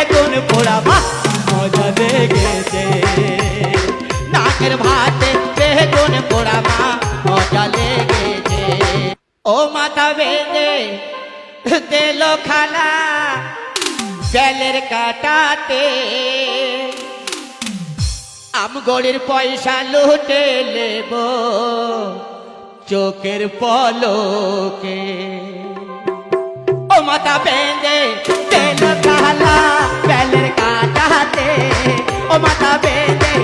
বেগুন পোড়া মা মজা লেগেছে নাকের ভাতে বেগুন পোড়া মা মজা লেগেছে ও মাথা বেঁধে দিল খানা বেলের কাটাতে আমগড়ির পয়সা লুটে নেব চোখের পলকে ও মাথা বেঁধে দিল খানা বেলের কাটাতে ও মাথা বেঁধে